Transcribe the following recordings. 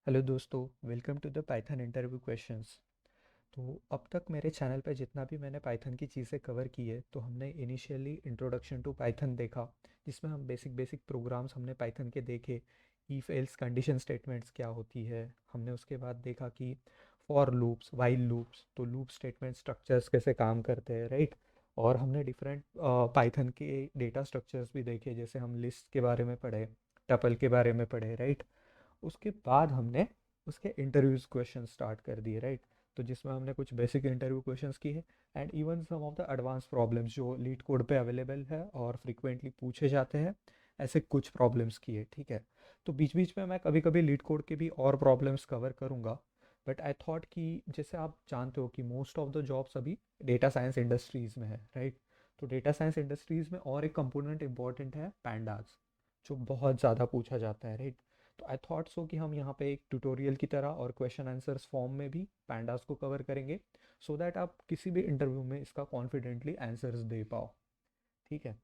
Hello दोस्तों, welcome to the Python interview questions. तो अब तक मेरे चैनल पे जितना भी मैंने पाइथन की चीज़ें कवर की है, तो हमने इनिशियली इंट्रोडक्शन टू पाइथन देखा, जिसमें हम बेसिक बेसिक प्रोग्राम्स हमने पाइथन के देखे। इफ़ एल्स कंडीशन स्टेटमेंट्स क्या होती है, हमने उसके बाद देखा कि फॉर लूप्स, वाइल लूप्स, तो लूप स्टेटमेंट स्ट्रक्चर्स कैसे काम करते हैं, राइट। और हमने डिफरेंट पाइथन के डेटा स्ट्रक्चर्स भी देखे, जैसे हम लिस्ट के बारे में पढ़े, टपल के बारे में पढ़े, राइट। उसके बाद हमने उसके इंटरव्यूज़ क्वेश्चन स्टार्ट कर दिए, राइट। तो जिसमें हमने कुछ बेसिक इंटरव्यू क्वेश्चंस किए and even some of the advance problems जो लीड कोड पे अवेलेबल है और फ्रिक्वेंटली पूछे जाते हैं, ऐसे कुछ प्रॉब्लम्स किए, ठीक है। तो बीच बीच में मैं कभी कभी लीड कोड के भी और प्रॉब्लम्स कवर करूँगा। बट आई थॉट कि जैसे आप जानते हो कि मोस्ट ऑफ द जॉब्स अभी डेटा साइंस इंडस्ट्रीज़ में है, राइट। तो डेटा साइंस इंडस्ट्रीज़ में और एक कंपोनेंट इंपॉर्टेंट है पैंडास, जो बहुत ज़्यादा पूछा जाता है, राइट। तो आई थॉट सो कि हम यहाँ पे एक ट्यूटोरियल की तरह और क्वेश्चन आंसर्स फॉर्म में भी पैंडास को कवर करेंगे, सो दैट आप किसी भी इंटरव्यू में इसका कॉन्फिडेंटली आंसर्स दे पाओ, ठीक है।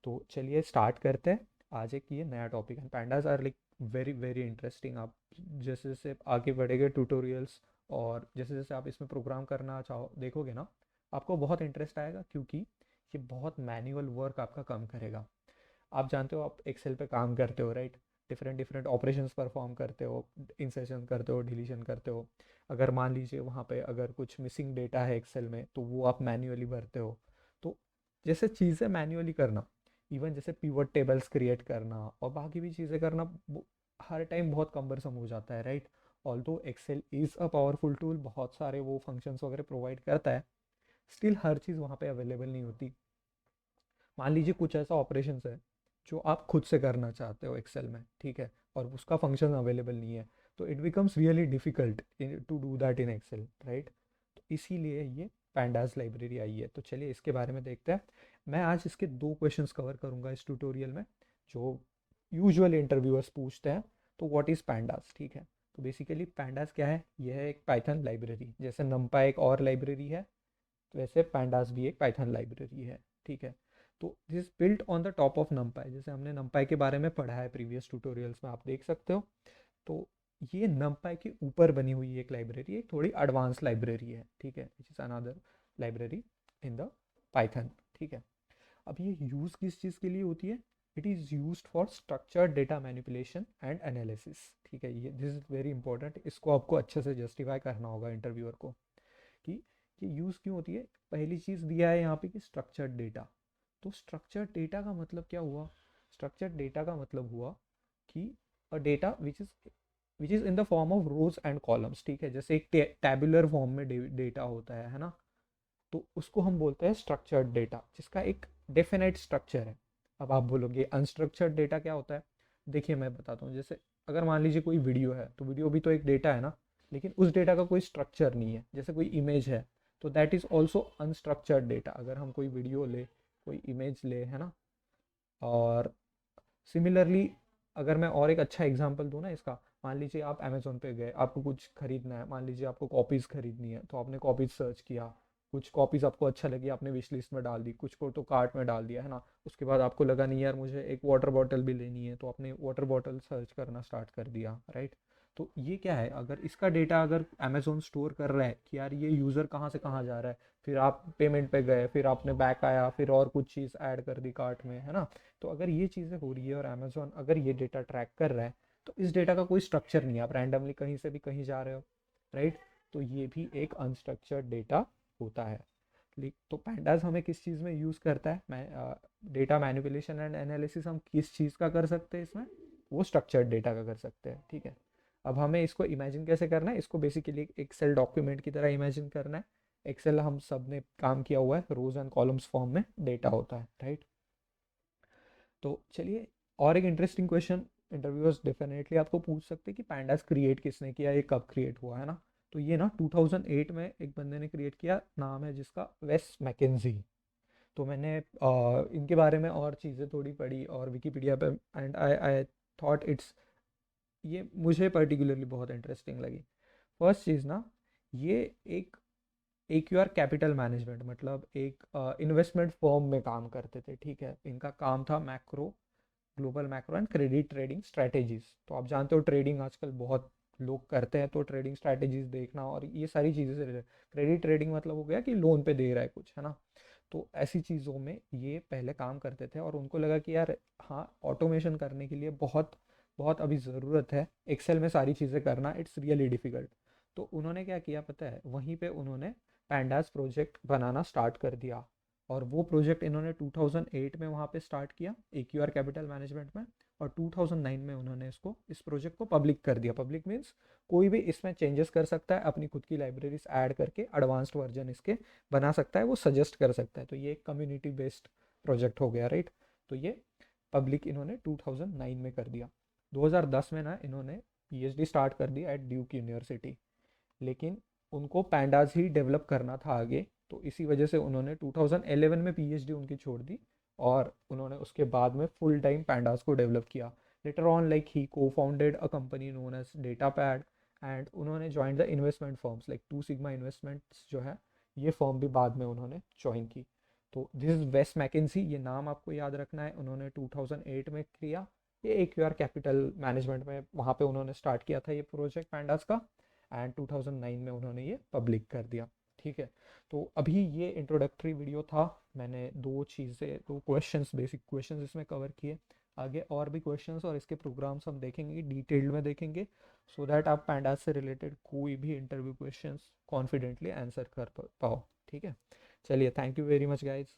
तो चलिए स्टार्ट करते हैं। आज एक ये नया टॉपिक है, pandas are like very very interesting. आप जैसे जैसे आगे बढ़ेंगे ट्यूटोरियल्स और जैसे जैसे आप इसमें प्रोग्राम करना चाहो देखोगे ना, आपको बहुत इंटरेस्ट आएगा, क्योंकि ये बहुत मैनुअल वर्क आपका कम करेगा। आप जानते हो, आप एक्सेल पे काम करते हो, right. Different different operations perform करते हो, इंसर्शन करते हो, डिलीशन करते हो। अगर मान लीजिए वहाँ पे अगर कुछ मिसिंग डेटा है एक्सेल में, तो वो आप मैन्युअली भरते हो। तो जैसे चीज़ें मैन्युअली करना, इवन जैसे पिवट टेबल्स क्रिएट करना और बाकी भी चीज़ें करना, हर टाइम बहुत कम्बरसम हो जाता है, right. Although Excel is a powerful tool, बहुत सारे वो फंक्शंस वगैरह प्रोवाइड करता है, स्टिल हर चीज़ वहाँ पे अवेलेबल नहीं होती। मान लीजिए कुछ ऐसा ऑपरेशन है जो आप खुद से करना चाहते हो एक्सेल में, ठीक है, और उसका फंक्शन अवेलेबल नहीं है, तो it becomes really difficult to do that in Excel, right. तो इसीलिए ये पैंडास लाइब्रेरी आई है। तो चलिए इसके बारे में देखते हैं। मैं आज इसके दो क्वेश्चंस कवर करूंगा इस ट्यूटोरियल में, जो यूजुअल इंटरव्यूअर्स पूछते हैं। तो व्हाट इज़ पैंडास, ठीक है। तो बेसिकली पैंडास क्या है, यह है एक पाइथन लाइब्रेरी, जैसे नमपा एक और लाइब्रेरी है, तो वैसे पैंडास भी एक पाइथन लाइब्रेरी है, ठीक है। तो this built on the top of नमपाई, जैसे हमने नमपाई के बारे में पढ़ा है प्रीवियस ट्यूटोरियल्स में, आप देख सकते हो। तो ये नमपाई के ऊपर बनी हुई एक लाइब्रेरी, एक थोड़ी एडवांस लाइब्रेरी है, ठीक है, which is another library in the Python, ठीक है। अब ये यूज़ किस चीज़ के लिए होती है, it is use for structured data manipulation and analysis, ठीक है। ये दिस इज़ वेरी इंपॉर्टेंट, इसको आपको अच्छे से जस्टिफाई करना होगा इंटरव्यूअर को कि ये यूज़ क्यों होती है। पहली चीज़ दिया है यहाँ पे कि स्ट्रक्चर्ड डेटा। तो स्ट्रक्चर्ड डेटा का मतलब क्या हुआ, स्ट्रक्चर्ड डेटा का मतलब हुआ कि a data which is in the form of rose and columns, ठीक है। जैसे एक टैबुलर फॉर्म में डेटा होता है ना, तो उसको हम बोलते हैं स्ट्रक्चर्ड डेटा, जिसका एक डेफिनेट स्ट्रक्चर है। अब आप बोलोगे अनस्ट्रक्चर्ड डेटा क्या होता है। देखिए मैं बताता हूँ, जैसे अगर मान लीजिए कोई वीडियो है, तो वीडियो भी तो एक डेटा है ना, लेकिन उस डेटा का कोई स्ट्रक्चर नहीं है। जैसे कोई इमेज है, तो that is also unstructured data. अगर हम कोई वीडियो ले, कोई इमेज ले, है ना। और सिमिलरली अगर मैं और एक अच्छा एग्जांपल दूँ ना इसका, मान लीजिए आप अमेज़ोन पे गए, आपको कुछ खरीदना है, मान लीजिए आपको कॉपीज़ खरीदनी है, तो आपने कॉपीज़ सर्च किया, कुछ कॉपीज़ आपको अच्छा लगी, आपने विश लिस्ट में डाल दी, कुछ को तो कार्ट में डाल दिया, है ना। उसके बाद आपको लगा नहीं यार, मुझे एक वाटर बॉटल भी लेनी है, तो आपने वाटर बॉटल सर्च करना स्टार्ट कर दिया, राइट। तो ये क्या है, अगर इसका डेटा अगर अमेज़ोन स्टोर कर रहा है कि यार ये यूज़र कहाँ से कहाँ जा रहा है, फिर आप पेमेंट पे गए, फिर आपने बैक आया, फिर और कुछ चीज़ ऐड कर दी कार्ट में, है ना। तो अगर ये चीज़ें हो रही है और अमेज़ॉन अगर ये डेटा ट्रैक कर रहा है, तो इस डेटा का कोई स्ट्रक्चर नहीं है, आप रैंडमली कहीं से भी कहीं जा रहे हो, राइट। तो ये भी एक अनस्ट्रक्चर्ड डेटा होता है। तो पैंडास हमें किस चीज़ में यूज़ करता है, मैं डेटा मैनिपुलेशन एंड एनालिसिस हम किस चीज़ का कर सकते हैं इसमें, वो स्ट्रक्चर्ड डेटा का कर सकते हैं, ठीक है। अब हमें इसको इमेजिन कैसे करना है, इसको बेसिकली एक एक्सेल डॉक्यूमेंट की तरह इमेजिन करना है। एक्सेल हम सब ने काम किया हुआ है, रोज एंड कॉलम्स फॉर्म में डेटा होता है, राइट। तो चलिए, और एक इंटरेस्टिंग क्वेश्चन इंटरव्यूअर्स डेफिनेटली आपको पूछ सकते हैं कि पैंडास क्रिएट किसने किया, ये कब क्रिएट हुआ, है ना। तो ये ना 2008 में एक बंदे ने क्रिएट किया, नाम है जिसका वेस मैकेंजी। तो मैंने इनके बारे में और चीज़ें थोड़ी पढ़ी और विकीपीडिया पे, and I I thought it's, ये मुझे पर्टिकुलरली बहुत इंटरेस्टिंग लगी। फर्स्ट चीज़ ना, ये एक AQR कैपिटल मैनेजमेंट, मतलब एक इन्वेस्टमेंट फर्म में काम करते थे, ठीक है। इनका काम था macro, global macro and credit trading strategies. तो आप जानते हो ट्रेडिंग आजकल बहुत लोग करते हैं तो ट्रेडिंग स्ट्रैटेजीज देखना और ये सारी चीज़ें से रिलेटेड। क्रेडिट ट्रेडिंग मतलब हो गया कि लोन पे दे रहा है कुछ, है ना। तो ऐसी चीज़ों में ये पहले काम करते थे और उनको लगा कि यार हाँ, ऑटोमेशन करने के लिए बहुत बहुत अभी ज़रूरत है, एक्सेल में सारी चीज़ें करना इट्स रियली डिफ़िकल्ट। तो उन्होंने क्या किया पता है, वहीं पे उन्होंने पैंडास प्रोजेक्ट बनाना स्टार्ट कर दिया। और वो प्रोजेक्ट इन्होंने 2008 में वहाँ पे स्टार्ट किया AQR कैपिटल मैनेजमेंट में। और 2009 में उन्होंने इस प्रोजेक्ट को पब्लिक कर दिया। पब्लिक मीन्स कोई भी इसमें चेंजेस कर सकता है, अपनी खुद की लाइब्रेरीज ऐड करके एडवांस्ड वर्जन इसके बना सकता है, वो सजेस्ट कर सकता है। तो ये एक कम्युनिटी बेस्ड प्रोजेक्ट हो गया, राइट। तो ये पब्लिक इन्होंने 2009 में कर दिया। 2010 में ना इन्होंने PhD स्टार्ट कर दी एट ड्यूक यूनिवर्सिटी। लेकिन उनको पैंडाज ही डेवलप करना था आगे, तो इसी वजह से उन्होंने 2011 में PhD उनकी छोड़ दी और उन्होंने उसके बाद में फुल टाइम पैंडास को डेवलप किया। Later on like he cofounded a company known as Datapad and उन्होंने join the investment firms like Two Sigma Investments जो है, ये फर्म भी बाद में उन्होंने ज्वाइन की। तो दिस इज वेस मैकेंसी, ये नाम आपको याद रखना है। उन्होंने 2008 में किया ये AQR कैपिटल मैनेजमेंट में, वहाँ पे उन्होंने स्टार्ट किया था ये प्रोजेक्ट पैंडास का। एंड 2009 में उन्होंने ये पब्लिक कर दिया, ठीक है। तो अभी ये इंट्रोडक्टरी वीडियो था, मैंने दो क्वेश्चंस, बेसिक क्वेश्चंस इसमें कवर किए। आगे और भी क्वेश्चंस और इसके प्रोग्राम्स हम देखेंगे, डिटेल्ड में देखेंगे, सो दैट आप पैंडास से रिलेटेड कोई भी इंटरव्यू क्वेश्चंस कॉन्फिडेंटली आंसर कर पाओ, ठीक है। चलिए, thank you very much guys.